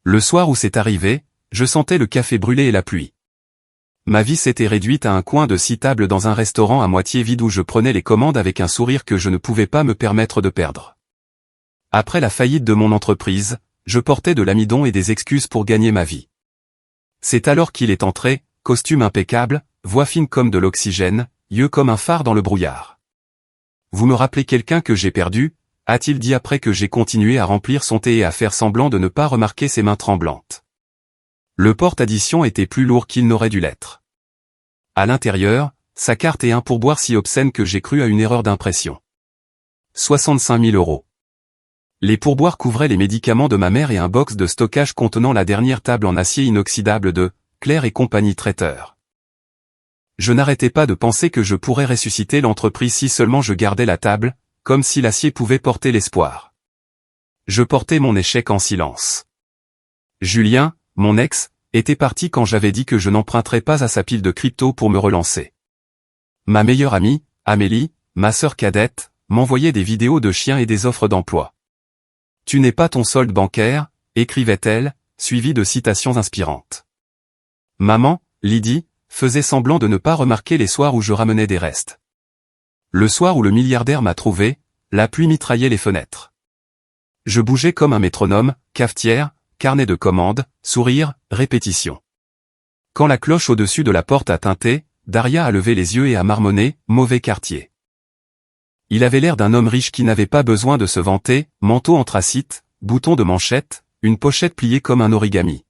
Le soir où c'est arrivé, je sentais le café brûler et la pluie. Ma vie s'était réduite à un coin de 6 tables dans un restaurant à moitié vide où je prenais les commandes avec un sourire que je ne pouvais pas me permettre de perdre. Après la faillite de mon entreprise, je portais de l'amidon et des excuses pour gagner ma vie. C'est alors qu'il est entré, costume impeccable, voix fine comme de l'oxygène, yeux comme un phare dans le brouillard. « Vous me rappelez quelqu'un que j'ai perdu ?» a-t-il dit après que j'ai continué à remplir son thé et à faire semblant de ne pas remarquer ses mains tremblantes. Le porte-addition était plus lourd qu'il n'aurait dû l'être. À l'intérieur, sa carte et un pourboire si obscène que j'ai cru à une erreur d'impression. 65 000 €. Les pourboires couvraient les médicaments de ma mère et un box de stockage contenant la dernière table en acier inoxydable de Claire et compagnie traiteur. Je n'arrêtais pas de penser que je pourrais ressusciter l'entreprise si seulement je gardais la table, comme si l'acier pouvait porter l'espoir. Je portais mon échec en silence. Julien, mon ex, était parti quand j'avais dit que je n'emprunterais pas à sa pile de crypto pour me relancer. Ma meilleure amie, Amélie, ma sœur cadette, m'envoyait des vidéos de chiens et des offres d'emploi. « Tu n'es pas ton solde bancaire », écrivait-elle, suivie de citations inspirantes. Maman, Lydie, faisait semblant de ne pas remarquer les soirs où je ramenais des restes. Le soir où le milliardaire m'a trouvé, la pluie mitraillait les fenêtres. Je bougeais comme un métronome, cafetière, carnet de commandes, sourire, répétition. Quand la cloche au-dessus de la porte a tinté, Daria a levé les yeux et a marmonné « mauvais quartier ». Il avait l'air d'un homme riche qui n'avait pas besoin de se vanter, manteau anthracite, bouton de manchette, une pochette pliée comme un origami.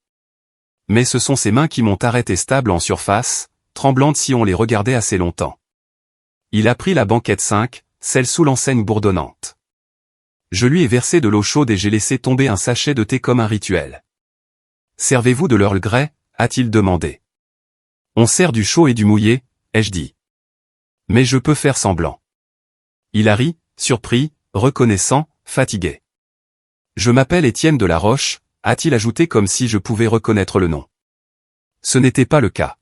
Mais ce sont ses mains qui m'ont arrêté stable en surface, tremblantes si on les regardait assez longtemps. Il a pris la banquette 5, celle sous l'enseigne bourdonnante. Je lui ai versé de l'eau chaude et j'ai laissé tomber un sachet de thé comme un rituel. « Servez-vous de l'Earl Grey ?» a-t-il demandé. « On sert du chaud et du mouillé » ai-je dit. « Mais je peux faire semblant. » Il a ri, surpris, reconnaissant, fatigué. « Je m'appelle Étienne de la Roche » a-t-il ajouté comme si je pouvais reconnaître le nom. Ce n'était pas le cas.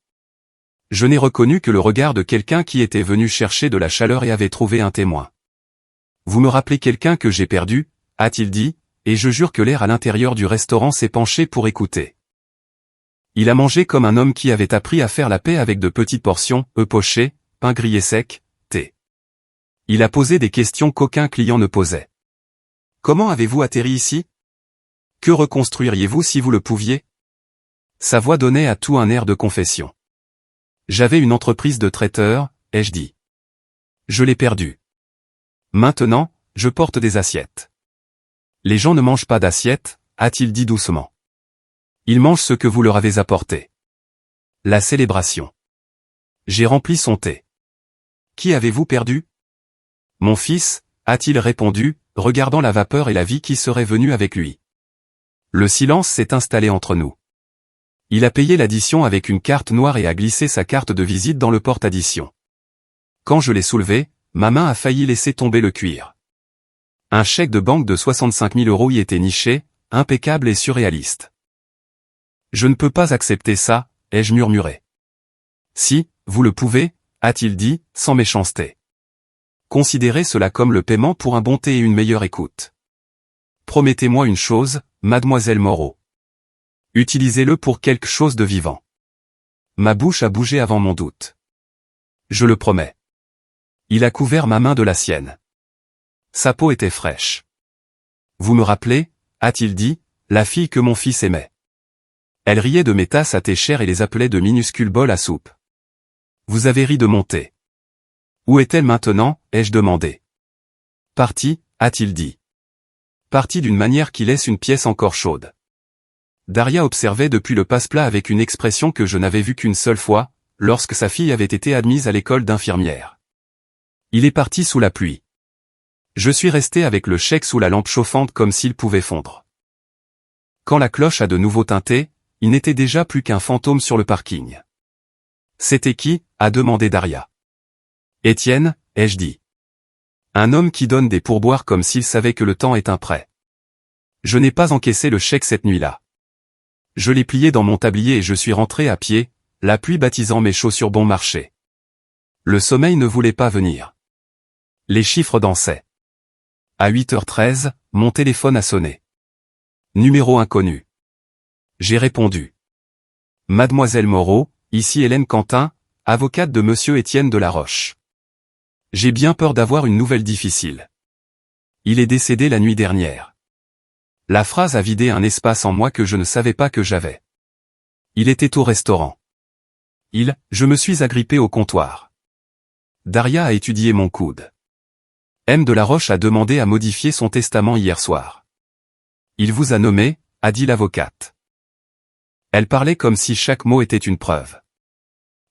Je n'ai reconnu que le regard de quelqu'un qui était venu chercher de la chaleur et avait trouvé un témoin. « Vous me rappelez quelqu'un que j'ai perdu ?» a-t-il dit, et je jure que l'air à l'intérieur du restaurant s'est penché pour écouter. Il a mangé comme un homme qui avait appris à faire la paix avec de petites portions, œufs pochés, pain grillé sec, thé. Il a posé des questions qu'aucun client ne posait. « Comment avez-vous atterri ici ? Que reconstruiriez-vous si vous le pouviez ?» Sa voix donnait à tout un air de confession. « J'avais une entreprise de traiteur, ai-je dit. Je l'ai perdue. Maintenant, je porte des assiettes. »« Les gens ne mangent pas d'assiettes, » a-t-il dit doucement. « Ils mangent ce que vous leur avez apporté. » La célébration. J'ai rempli son thé. « Qui avez-vous perdu ? » Mon fils, a-t-il répondu, regardant la vapeur et la vie qui serait venue avec lui. Le silence s'est installé entre nous. Il a payé l'addition avec une carte noire et a glissé sa carte de visite dans le porte-addition. Quand je l'ai soulevé, ma main a failli laisser tomber le cuir. Un chèque de banque de 65 000 € y était niché, impeccable et surréaliste. « Je ne peux pas accepter ça », ai-je murmuré. « Si, vous le pouvez », a-t-il dit, sans méchanceté. « Considérez cela comme le paiement pour un bon thé et une meilleure écoute. Promettez-moi une chose, mademoiselle Moreau. Utilisez-le pour quelque chose de vivant. » Ma bouche a bougé avant mon doute. « Je le promets. » Il a couvert ma main de la sienne. Sa peau était fraîche. « Vous me rappelez, » a-t-il dit, « la fille que mon fils aimait. Elle riait de mes tasses à thé chères et les appelait de minuscules bols à soupe. Vous avez ri de mon thé. Où est-elle maintenant, ai-je demandé. Partie, a-t-il dit. Partie d'une manière qui laisse une pièce encore chaude. Daria observait depuis le passe-plat avec une expression que je n'avais vue qu'une seule fois, lorsque sa fille avait été admise à l'école d'infirmière. Il est parti sous la pluie. Je suis resté avec le chèque sous la lampe chauffante comme s'il pouvait fondre. Quand la cloche a de nouveau tinté, il n'était déjà plus qu'un fantôme sur le parking. C'était qui, a demandé Daria. Étienne, ai-je dit. Un homme qui donne des pourboires comme s'il savait que le temps est un prêt. Je n'ai pas encaissé le chèque cette nuit-là. Je l'ai plié dans mon tablier et je suis rentré à pied, la pluie baptisant mes chaussures bon marché. Le sommeil ne voulait pas venir. Les chiffres dansaient. À 8h13, mon téléphone a sonné. Numéro inconnu. J'ai répondu. Mademoiselle Moreau, ici Hélène Quentin, avocate de Monsieur Étienne de la Roche. J'ai bien peur d'avoir une nouvelle difficile. Il est décédé la nuit dernière. La phrase a vidé un espace en moi que je ne savais pas que j'avais. Il était au restaurant. Je me suis agrippé au comptoir. Daria a étudié mon coude. M. de la Roche a demandé à modifier son testament hier soir. Il vous a nommé, a dit l'avocate. Elle parlait comme si chaque mot était une preuve.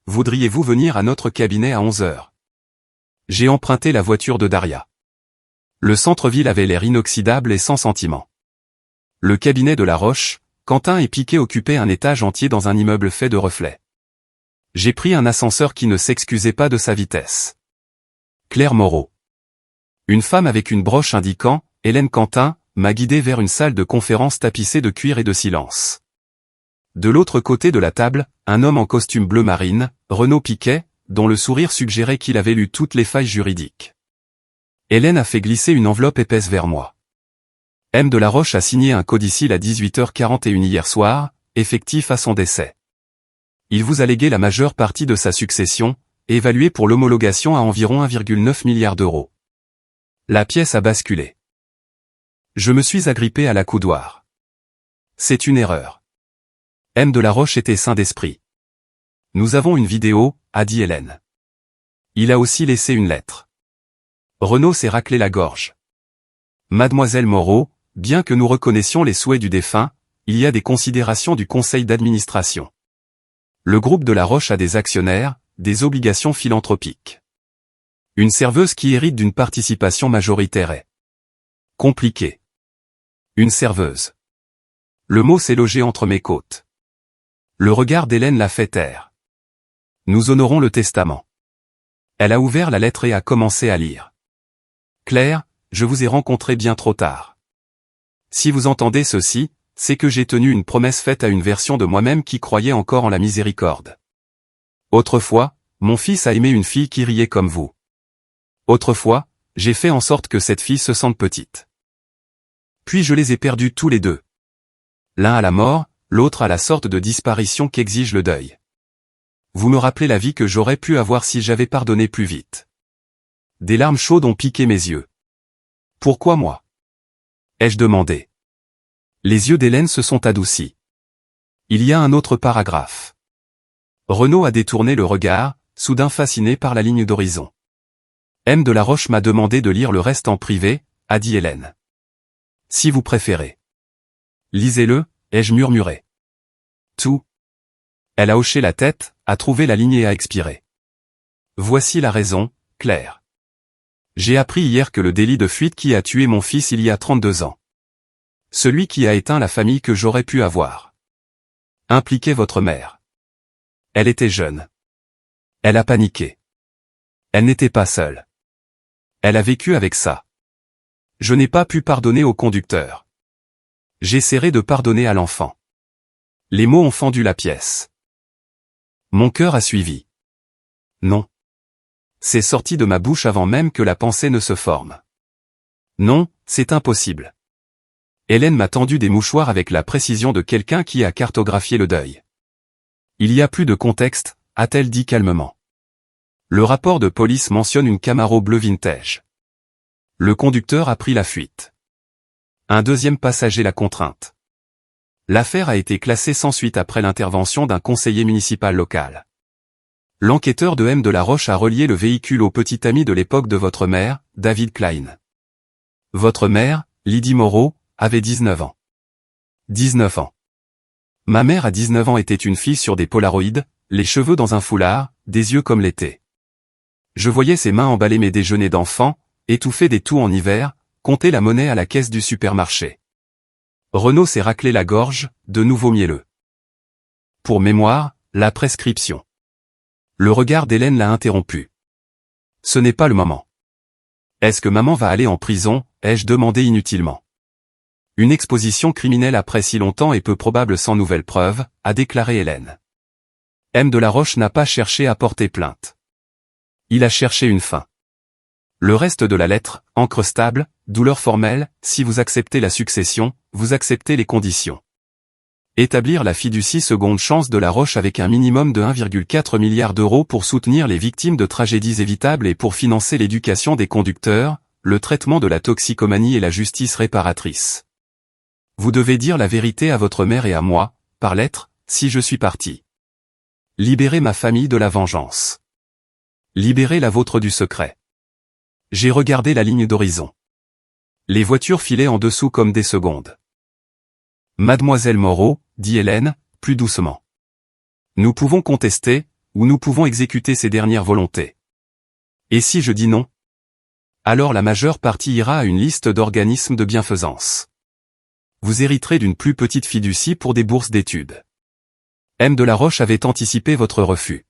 Voudriez-vous venir à notre cabinet à 11 heures? J'ai emprunté la voiture de Daria. Le centre-ville avait l'air inoxydable et sans sentiment. Le cabinet de la Roche, Quentin et Piquet occupaient un étage entier dans un immeuble fait de reflets. J'ai pris un ascenseur qui ne s'excusait pas de sa vitesse. Claire Moreau. Une femme avec une broche indiquant « Hélène Quentin » m'a guidé vers une salle de conférence tapissée de cuir et de silence. De l'autre côté de la table, un homme en costume bleu marine, Renaud Piquet, dont le sourire suggérait qu'il avait lu toutes les failles juridiques. Hélène a fait glisser une enveloppe épaisse vers moi. M. de la Roche a signé un codicile à 18h41 hier soir, effectif à son décès. Il vous a légué la majeure partie de sa succession, évaluée pour l'homologation à environ 1,9 milliard d'euros. La pièce a basculé. Je me suis agrippé à l'accoudoir. C'est une erreur. M. de la Roche était sain d'esprit. Nous avons une vidéo, a dit Hélène. Il a aussi laissé une lettre. Renaud s'est raclé la gorge. Mademoiselle Moreau, bien que nous reconnaissions les souhaits du défunt, il y a des considérations du conseil d'administration. Le groupe de la Roche a des actionnaires, des obligations philanthropiques. Une serveuse qui hérite d'une participation majoritaire est compliqué. Une serveuse. Le mot s'est logé entre mes côtes. Le regard d'Hélène l'a fait taire. Nous honorons le testament. Elle a ouvert la lettre et a commencé à lire. Claire, je vous ai rencontré bien trop tard. Si vous entendez ceci, c'est que j'ai tenu une promesse faite à une version de moi-même qui croyait encore en la miséricorde. Autrefois, mon fils a aimé une fille qui riait comme vous. Autrefois, j'ai fait en sorte que cette fille se sente petite. Puis je les ai perdus tous les deux. L'un à la mort, l'autre à la sorte de disparition qu'exige le deuil. Vous me rappelez la vie que j'aurais pu avoir si j'avais pardonné plus vite. Des larmes chaudes ont piqué mes yeux. Pourquoi moi? Ai-je demandé. Les yeux d'Hélène se sont adoucis. Il y a un autre paragraphe. Renaud a détourné le regard, soudain fasciné par la ligne d'horizon. M. de la Roche m'a demandé de lire le reste en privé, a dit Hélène. Si vous préférez. Lisez-le, ai-je murmuré. Tout. Elle a hoché la tête, a trouvé la ligne et a expiré. Voici la raison, Claire. J'ai appris hier que le délit de fuite qui a tué mon fils il y a 32 ans. Celui qui a éteint la famille que j'aurais pu avoir. Impliquait votre mère. Elle était jeune. Elle a paniqué. Elle n'était pas seule. Elle a vécu avec ça. Je n'ai pas pu pardonner au conducteur. J'essaierai de pardonner à l'enfant. Les mots ont fendu la pièce. Mon cœur a suivi. Non. C'est sorti de ma bouche avant même que la pensée ne se forme. Non, c'est impossible. Hélène m'a tendu des mouchoirs avec la précision de quelqu'un qui a cartographié le deuil. Il y a plus de contexte, a-t-elle dit calmement. Le rapport de police mentionne une Camaro bleu vintage. Le conducteur a pris la fuite. Un deuxième passager l'a contrainte. L'affaire a été classée sans suite après l'intervention d'un conseiller municipal local. L'enquêteur de M. de la Roche a relié le véhicule au petit ami de l'époque de votre mère, David Klein. Votre mère, Lydie Moreau, avait 19 ans. 19 ans. Ma mère à 19 ans était une fille sur des polaroïdes, les cheveux dans un foulard, des yeux comme l'été. Je voyais ses mains emballer mes déjeuners d'enfant, étouffer des toux en hiver, compter la monnaie à la caisse du supermarché. Renaud s'est raclé la gorge, de nouveau mielleux. Pour mémoire, la prescription. Le regard d'Hélène l'a interrompu. Ce n'est pas le moment. Est-ce que maman va aller en prison, ai-je demandé inutilement. Une exposition criminelle après si longtemps est peu probable sans nouvelles preuves, a déclaré Hélène. M. de la Roche n'a pas cherché à porter plainte. Il a cherché une fin. Le reste de la lettre, encre stable, douleur formelle, si vous acceptez la succession, vous acceptez les conditions. Établir la fiducie seconde chance de La Roche avec un minimum de 1,4 milliard d'euros pour soutenir les victimes de tragédies évitables et pour financer l'éducation des conducteurs, le traitement de la toxicomanie et la justice réparatrice. Vous devez dire la vérité à votre mère et à moi, par lettre, si je suis parti. Libérez ma famille de la vengeance. Libérez la vôtre du secret. J'ai regardé la ligne d'horizon. Les voitures filaient en dessous comme des secondes. Mademoiselle Moreau, dit Hélène, plus doucement. Nous pouvons contester, ou nous pouvons exécuter ses dernières volontés. Et si je dis non? Alors la majeure partie ira à une liste d'organismes de bienfaisance. Vous hériterez d'une plus petite fiducie pour des bourses d'études. M. de La Roche avait anticipé votre refus.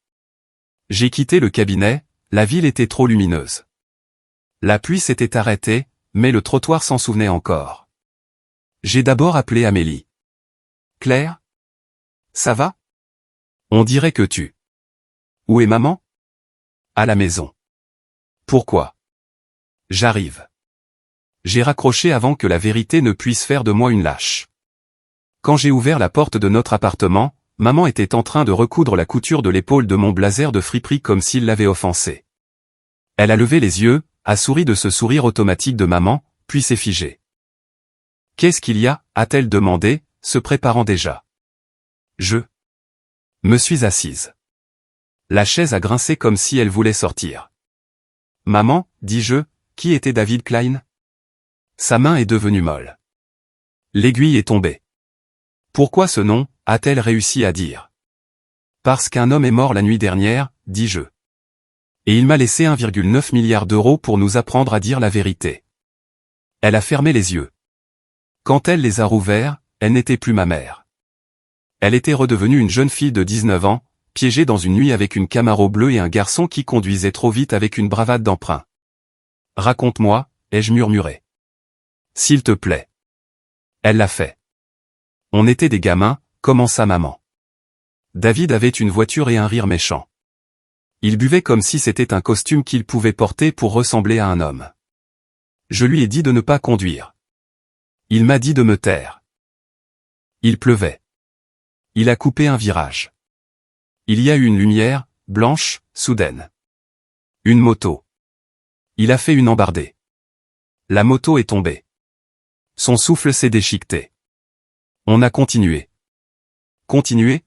J'ai quitté le cabinet, la ville était trop lumineuse. La pluie s'était arrêtée, mais le trottoir s'en souvenait encore. J'ai d'abord appelé Amélie. Claire? Ça va? On dirait que tu... Où est maman? À la maison. Pourquoi? J'arrive. J'ai raccroché avant que la vérité ne puisse faire de moi une lâche. Quand j'ai ouvert la porte de notre appartement, maman était en train de recoudre la couture de l'épaule de mon blazer de friperie comme s'il l'avait offensé. Elle a levé les yeux, a souri de ce sourire automatique de maman, puis s'est figée. Qu'est-ce qu'il y a, a-t-elle demandé, se préparant déjà. Je me suis assise. La chaise a grincé comme si elle voulait sortir. Maman, dis-je, qui était David Klein? Sa main est devenue molle. L'aiguille est tombée. Pourquoi ce nom, a-t-elle réussi à dire? Parce qu'un homme est mort la nuit dernière, dis-je. Et il m'a laissé 1,9 milliard d'euros pour nous apprendre à dire la vérité. Elle a fermé les yeux. Quand elle les a rouverts, elle n'était plus ma mère. Elle était redevenue une jeune fille de 19 ans, piégée dans une nuit avec une Camaro bleue et un garçon qui conduisait trop vite avec une bravade d'emprunt. Raconte-moi, ai-je murmuré. S'il te plaît. Elle l'a fait. On était des gamins, commença maman. David avait une voiture et un rire méchant. Il buvait comme si c'était un costume qu'il pouvait porter pour ressembler à un homme. Je lui ai dit de ne pas conduire. Il m'a dit de me taire. Il pleuvait. Il a coupé un virage. Il y a eu une lumière, blanche, soudaine. Une moto. Il a fait une embardée. La moto est tombée. Son souffle s'est déchiqueté. On a continué. Continué?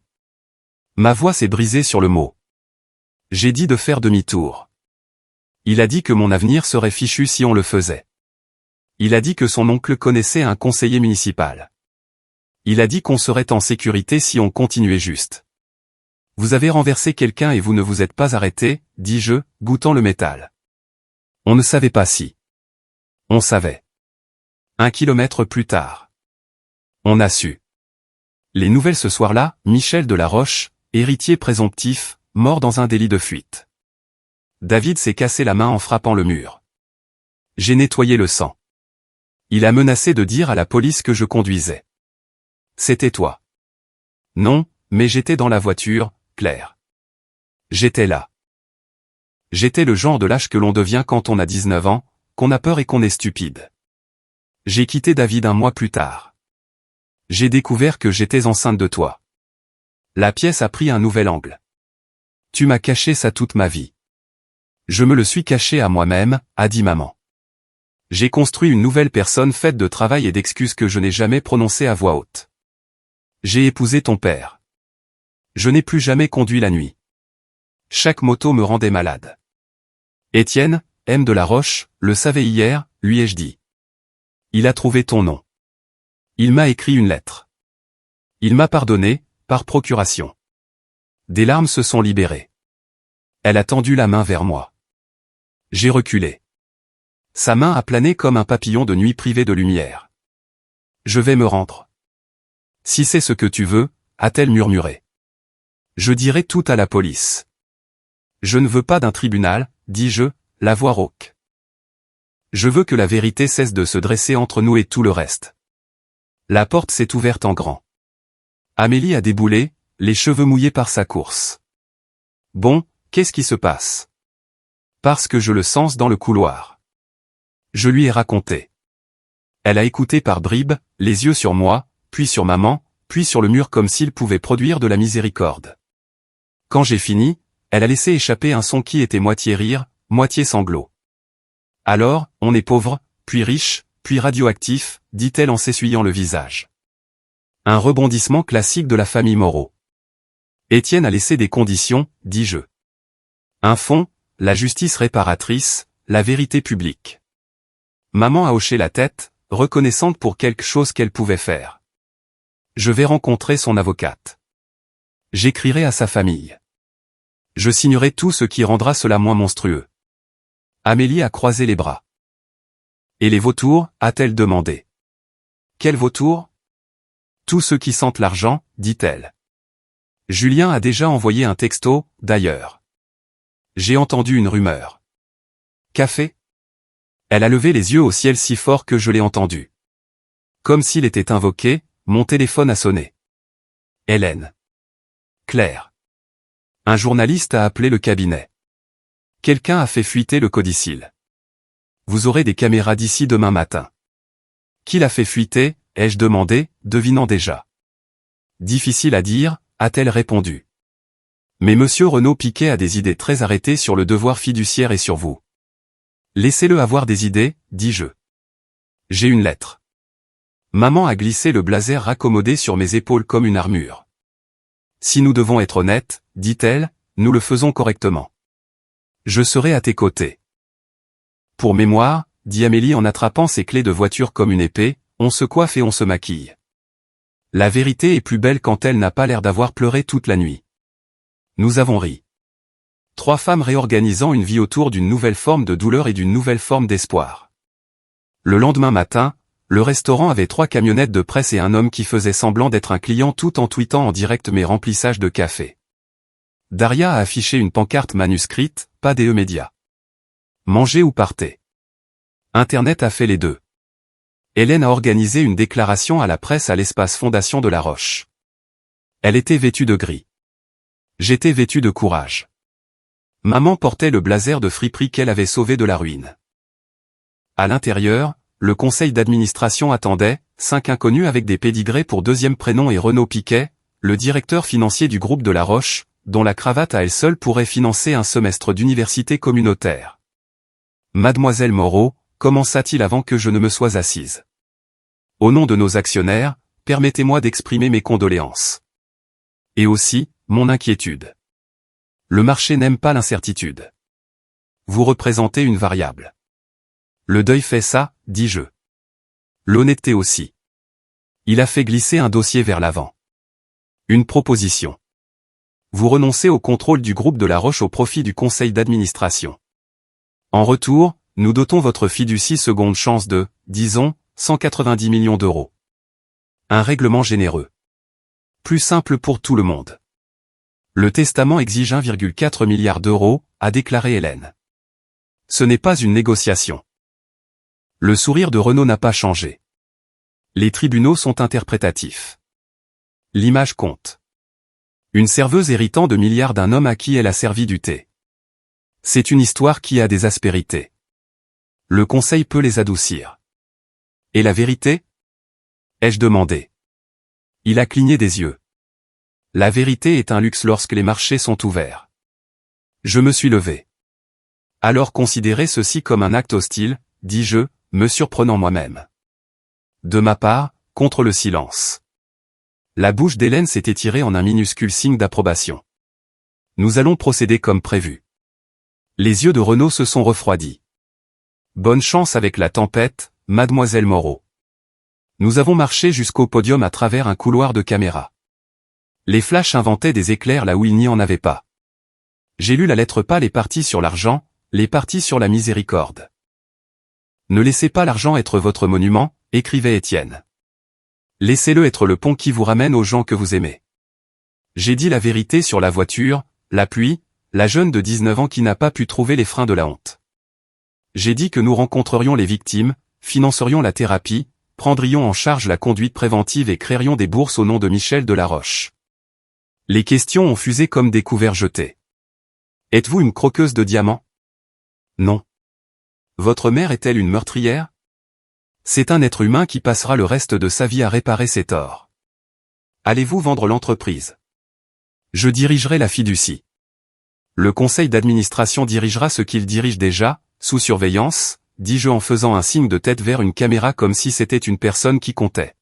Ma voix s'est brisée sur le mot. J'ai dit de faire demi-tour. Il a dit que mon avenir serait fichu si on le faisait. Il a dit que son oncle connaissait un conseiller municipal. Il a dit qu'on serait en sécurité si on continuait juste. Vous avez renversé quelqu'un et vous ne vous êtes pas arrêté, dis-je, goûtant le métal. On ne savait pas si. On savait. 1 kilomètre plus tard. On a su. Les nouvelles ce soir-là, Michel de La Roche, héritier présomptif, mort dans un délit de fuite. David s'est cassé la main en frappant le mur. J'ai nettoyé le sang. Il a menacé de dire à la police que je conduisais. C'était toi. Non, mais j'étais dans la voiture, Claire. J'étais là. J'étais le genre de lâche que l'on devient quand on a 19 ans, qu'on a peur et qu'on est stupide. J'ai quitté David un mois plus tard. J'ai découvert que j'étais enceinte de toi. La pièce a pris un nouvel angle. Tu m'as caché ça toute ma vie. Je me le suis caché à moi-même, a dit maman. J'ai construit une nouvelle personne faite de travail et d'excuses que je n'ai jamais prononcées à voix haute. J'ai épousé ton père. Je n'ai plus jamais conduit la nuit. Chaque moto me rendait malade. Étienne, M. de La Roche, le savait hier, lui ai-je dit. Il a trouvé ton nom. Il m'a écrit une lettre. Il m'a pardonné, par procuration. Des larmes se sont libérées. Elle a tendu la main vers moi. J'ai reculé. Sa main a plané comme un papillon de nuit privé de lumière. Je vais me rendre. Si c'est ce que tu veux, a-t-elle murmuré. Je dirai tout à la police. Je ne veux pas d'un tribunal, dis-je, la voix rauque. Je veux que la vérité cesse de se dresser entre nous et tout le reste. La porte s'est ouverte en grand. Amélie a déboulé, les cheveux mouillés par sa course. Bon, qu'est-ce qui se passe? Parce que je le sens dans le couloir. Je lui ai raconté. Elle a écouté par bribes, les yeux sur moi, puis sur maman, puis sur le mur comme s'il pouvait produire de la miséricorde. Quand j'ai fini, elle a laissé échapper un son qui était moitié rire, moitié sanglot. Alors, on est pauvre, puis riche, puis radioactif, dit-elle en s'essuyant le visage. Un rebondissement classique de la famille Moreau. Étienne a laissé des conditions, dis-je. Un fond, la justice réparatrice, la vérité publique. Maman a hoché la tête, reconnaissante pour quelque chose qu'elle pouvait faire. Je vais rencontrer son avocate. J'écrirai à sa famille. Je signerai tout ce qui rendra cela moins monstrueux. Amélie a croisé les bras. Et les vautours, a-t-elle demandé. Quels vautours? Tous ceux qui sentent l'argent, dit-elle. Julien a déjà envoyé un texto, d'ailleurs. J'ai entendu une rumeur. Café? Elle a levé les yeux au ciel si fort que je l'ai entendu. Comme s'il était invoqué, mon téléphone a sonné. Hélène. Claire. Un journaliste a appelé le cabinet. Quelqu'un a fait fuiter le codicille. Vous aurez des caméras d'ici demain matin. Qui l'a fait fuiter, ai-je demandé, devinant déjà. Difficile à dire, a-t-elle répondu. Mais monsieur Renaud Piquet a des idées très arrêtées sur le devoir fiduciaire et sur vous. Laissez-le avoir des idées, dis-je. J'ai une lettre. Maman a glissé le blazer raccommodé sur mes épaules comme une armure. Si nous devons être honnêtes, dit-elle, nous le faisons correctement. Je serai à tes côtés. Pour mémoire, dit Amélie en attrapant ses clés de voiture comme une épée, on se coiffe et on se maquille. La vérité est plus belle quand elle n'a pas l'air d'avoir pleuré toute la nuit. Nous avons ri. 3 femmes réorganisant une vie autour d'une nouvelle forme de douleur et d'une nouvelle forme d'espoir. Le lendemain matin, le restaurant avait 3 camionnettes de presse et un homme qui faisait semblant d'être un client tout en tweetant en direct mes remplissages de café. Daria a affiché une pancarte manuscrite, pas des médias. Mangez ou partez. Internet a fait les deux. Hélène a organisé une déclaration à la presse à l'espace Fondation de la Roche. Elle était vêtue de gris. J'étais vêtu de courage. Maman portait le blazer de friperie qu'elle avait sauvé de la ruine. À l'intérieur, le conseil d'administration attendait, 5 inconnus avec des pédigrés pour deuxième prénom et Renaud Piquet, le directeur financier du groupe de La Roche, dont la cravate à elle seule pourrait financer un semestre d'université communautaire. Mademoiselle Moreau, commença-t-il avant que je ne me sois assise. Au nom de nos actionnaires, permettez-moi d'exprimer mes condoléances. Et aussi, mon inquiétude. Le marché n'aime pas l'incertitude. Vous représentez une variable. Le deuil fait ça, dis-je. L'honnêteté aussi. Il a fait glisser un dossier vers l'avant. Une proposition. Vous renoncez au contrôle du groupe de La Roche au profit du conseil d'administration. En retour, nous dotons votre fiducie seconde chance de, disons, 190 millions d'euros. Un règlement généreux. Plus simple pour tout le monde. Le testament exige 1,4 milliard d'euros, a déclaré Hélène. Ce n'est pas une négociation. Le sourire de Renaud n'a pas changé. Les tribunaux sont interprétatifs. L'image compte. Une serveuse héritant de milliards d'un homme à qui elle a servi du thé. C'est une histoire qui a des aspérités. Le conseil peut les adoucir. Et la vérité? Ai-je demandé. Il a cligné des yeux. La vérité est un luxe lorsque les marchés sont ouverts. Je me suis levé. Alors considérez ceci comme un acte hostile, dis-je, me surprenant moi-même. De ma part, contre le silence. La bouche d'Hélène s'est étirée en un minuscule signe d'approbation. Nous allons procéder comme prévu. Les yeux de Renaud se sont refroidis. Bonne chance avec la tempête, mademoiselle Moreau. Nous avons marché jusqu'au podium à travers un couloir de caméras. Les flashs inventaient des éclairs là où il n'y en avait pas. J'ai lu la lettre pas les parties sur l'argent, les parties sur la miséricorde. Ne laissez pas l'argent être votre monument, écrivait Étienne. Laissez-le être le pont qui vous ramène aux gens que vous aimez. J'ai dit la vérité sur la voiture, la pluie, la jeune de 19 ans qui n'a pas pu trouver les freins de la honte. J'ai dit que nous rencontrerions les victimes, financerions la thérapie, prendrions en charge la conduite préventive et créerions des bourses au nom de Michel Delaroche. Les questions ont fusé comme des couverts jetés. Êtes-vous une croqueuse de diamants? Non. Votre mère est-elle une meurtrière? C'est un être humain qui passera le reste de sa vie à réparer ses torts. Allez-vous vendre l'entreprise? Je dirigerai la fiducie. Le conseil d'administration dirigera ce qu'il dirige déjà, sous surveillance, dis-je en faisant un signe de tête vers une caméra comme si c'était une personne qui comptait.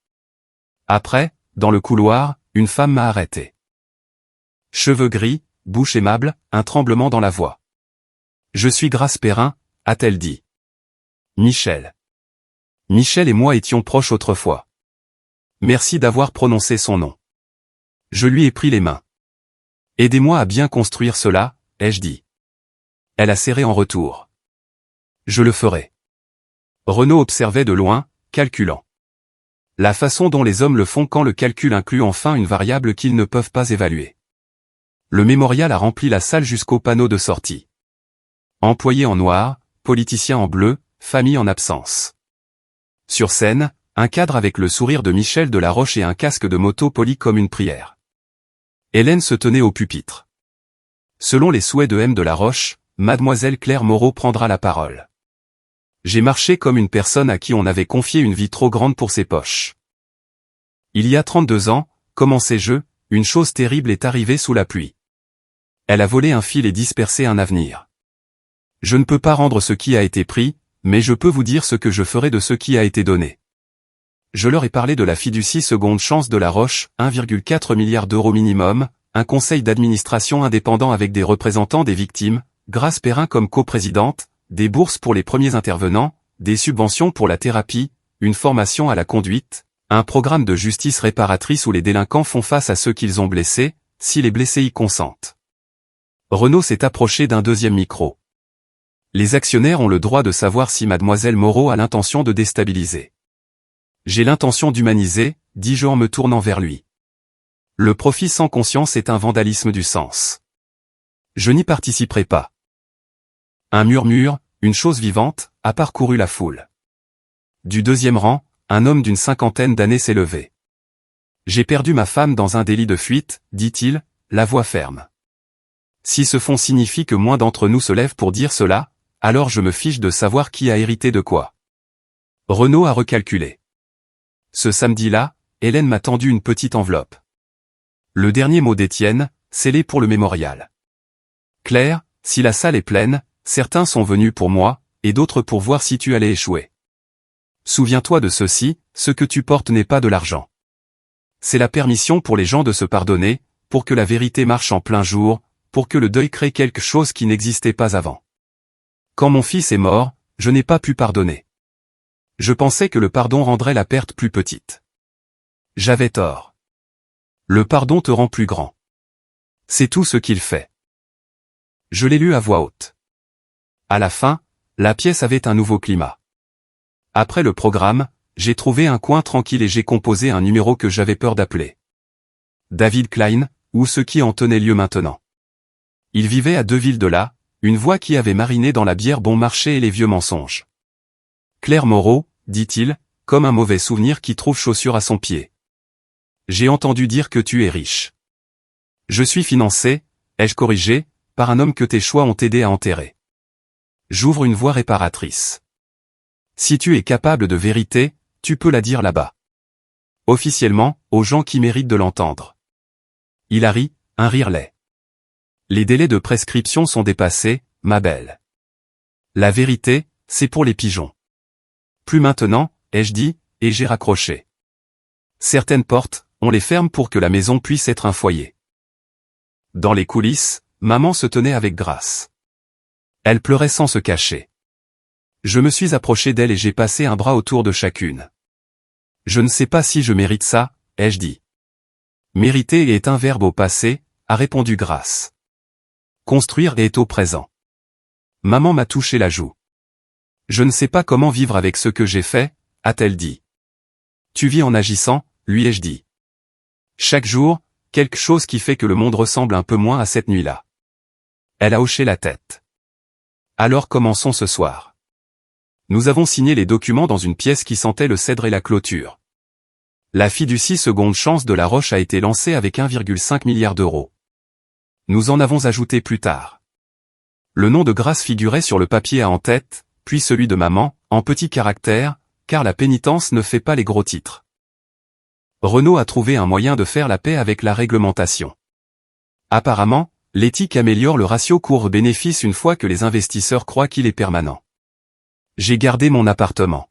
Après, dans le couloir, une femme m'a arrêté. Cheveux gris, bouche aimable, un tremblement dans la voix. Je suis Grace Perrin, a-t-elle dit. Michel. Michel et moi étions proches autrefois. Merci d'avoir prononcé son nom. Je lui ai pris les mains. Aidez-moi à bien construire cela, ai-je dit. Elle a serré en retour. Je le ferai. Renaud observait de loin, calculant. La façon dont les hommes le font quand le calcul inclut enfin une variable qu'ils ne peuvent pas évaluer. Le mémorial a rempli la salle jusqu'au panneau de sortie. Employés en noir, politiciens en bleu, famille en absence. Sur scène, un cadre avec le sourire de Michel Delaroche et un casque de moto poli comme une prière. Hélène se tenait au pupitre. Selon les souhaits de M. Delaroche, mademoiselle Claire Moreau prendra la parole. J'ai marché comme une personne à qui on avait confié une vie trop grande pour ses poches. Il y a 32 ans, commençais-je, une chose terrible est arrivée sous la pluie. Elle a volé un fil et dispersé un avenir. Je ne peux pas rendre ce qui a été pris, mais je peux vous dire ce que je ferai de ce qui a été donné. Je leur ai parlé de la fiducie Seconde Chance Delaroche, 1,4 milliard d'euros minimum, un conseil d'administration indépendant avec des représentants des victimes, Grace Perrin comme coprésidente, des bourses pour les premiers intervenants, des subventions pour la thérapie, une formation à la conduite, un programme de justice réparatrice où les délinquants font face à ceux qu'ils ont blessés, si les blessés y consentent. Renaud s'est approché d'un deuxième micro. Les actionnaires ont le droit de savoir si mademoiselle Moreau a l'intention de déstabiliser. J'ai l'intention d'humaniser, dis-je en me tournant vers lui. Le profit sans conscience est un vandalisme du sens. Je n'y participerai pas. Un murmure, une chose vivante, a parcouru la foule. Du deuxième rang, un homme d'une cinquantaine d'années s'est levé. J'ai perdu ma femme dans un délit de fuite, dit-il, la voix ferme. Si ce fond signifie que moins d'entre nous se lèvent pour dire cela, alors je me fiche de savoir qui a hérité de quoi. Renaud a recalculé. Ce samedi-là, Hélène m'a tendu une petite enveloppe. Le dernier mot d'Étienne, scellé pour le mémorial. Claire, si la salle est pleine, certains sont venus pour moi, et d'autres pour voir si tu allais échouer. Souviens-toi de ceci, ce que tu portes n'est pas de l'argent. C'est la permission pour les gens de se pardonner, pour que la vérité marche en plein jour, pour que le deuil crée quelque chose qui n'existait pas avant. Quand mon fils est mort, je n'ai pas pu pardonner. Je pensais que le pardon rendrait la perte plus petite. J'avais tort. Le pardon te rend plus grand. C'est tout ce qu'il fait. Je l'ai lu à voix haute. À la fin, la pièce avait un nouveau climat. Après le programme, j'ai trouvé un coin tranquille et j'ai composé un numéro que j'avais peur d'appeler David Klein, ou ce qui en tenait lieu maintenant. Il vivait à 2 villes de là, une voix qui avait mariné dans la bière bon marché et les vieux mensonges. Claire Moreau, dit-il, comme un mauvais souvenir qui trouve chaussure à son pied. J'ai entendu dire que tu es riche. Je suis financé, ai-je corrigé, par un homme que tes choix ont aidé à enterrer. J'ouvre une voie réparatrice. Si tu es capable de vérité, tu peux la dire là-bas. Officiellement, aux gens qui méritent de l'entendre. Il a ri, un rire laid. Les délais de prescription sont dépassés, ma belle. La vérité, c'est pour les pigeons. Plus maintenant, ai-je dit, et j'ai raccroché. Certaines portes, on les ferme pour que la maison puisse être un foyer. Dans les coulisses, maman se tenait avec Grace. Elle pleurait sans se cacher. Je me suis approché d'elle et j'ai passé un bras autour de chacune. Je ne sais pas si je mérite ça, ai-je dit. Mériter est un verbe au passé, a répondu Grace. Construire est au présent. Maman m'a touché la joue. Je ne sais pas comment vivre avec ce que j'ai fait, a-t-elle dit. Tu vis en agissant, lui ai-je dit. Chaque jour, quelque chose qui fait que le monde ressemble un peu moins à cette nuit-là. Elle a hoché la tête. Alors commençons ce soir. Nous avons signé les documents dans une pièce qui sentait le cèdre et la clôture. La fiducie Seconde Chance Delaroche a été lancée avec 1,5 milliard d'euros. Nous en avons ajouté plus tard. Le nom de Grace figurait sur le papier à en-tête, puis celui de maman, en petits caractères, car la pénitence ne fait pas les gros titres. Renault a trouvé un moyen de faire la paix avec la réglementation. Apparemment, l'éthique améliore le ratio cours-bénéfice une fois que les investisseurs croient qu'il est permanent. J'ai gardé mon appartement.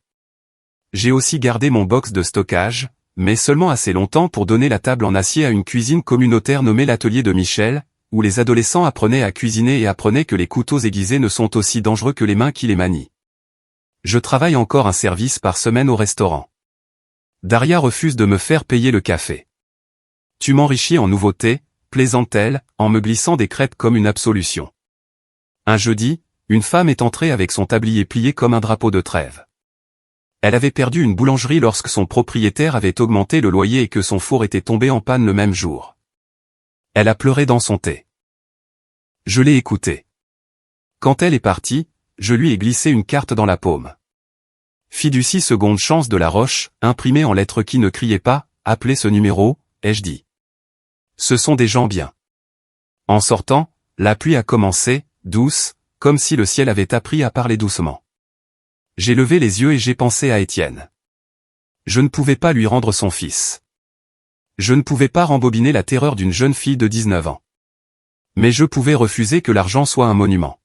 J'ai aussi gardé mon box de stockage, mais seulement assez longtemps pour donner la table en acier à une cuisine communautaire nommée l'atelier de Michel, où les adolescents apprenaient à cuisiner et apprenaient que les couteaux aiguisés ne sont aussi dangereux que les mains qui les manient. Je travaille encore un service par semaine au restaurant. Daria refuse de me faire payer le café. Tu m'enrichis en nouveautés, plaisante-t-elle, en me glissant des crêpes comme une absolution. Un jeudi, une femme est entrée avec son tablier plié comme un drapeau de trêve. Elle avait perdu une boulangerie lorsque son propriétaire avait augmenté le loyer et que son four était tombé en panne le même jour. Elle a pleuré dans son thé. Je l'ai écoutée. Quand elle est partie, je lui ai glissé une carte dans la paume. Fiducie seconde chance de La Roche, imprimée en lettres qui ne criaient pas, appelez ce numéro, ai-je dit. Ce sont des gens bien. En sortant, la pluie a commencé, douce, comme si le ciel avait appris à parler doucement. J'ai levé les yeux et j'ai pensé à Étienne. Je ne pouvais pas lui rendre son fils. Je ne pouvais pas rembobiner la terreur d'une jeune fille de 19 ans. Mais je pouvais refuser que l'argent soit un monument.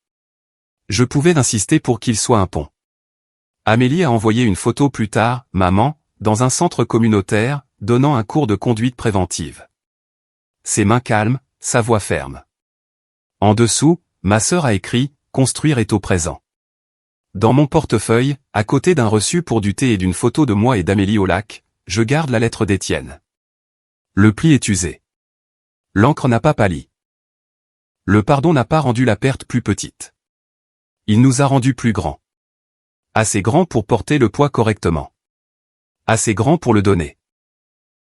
Je pouvais insister pour qu'il soit un pont. Amélie a envoyé une photo plus tard, maman, dans un centre communautaire, donnant un cours de conduite préventive. Ses mains calmes, sa voix ferme. En dessous, ma sœur a écrit « Construire est au présent ». Dans mon portefeuille, à côté d'un reçu pour du thé et d'une photo de moi et d'Amélie au lac, je garde la lettre d'Étienne. Le pli est usé. L'encre n'a pas pâli. Le pardon n'a pas rendu la perte plus petite. Il nous a rendus plus grands. Assez grands pour porter le poids correctement. Assez grands pour le donner.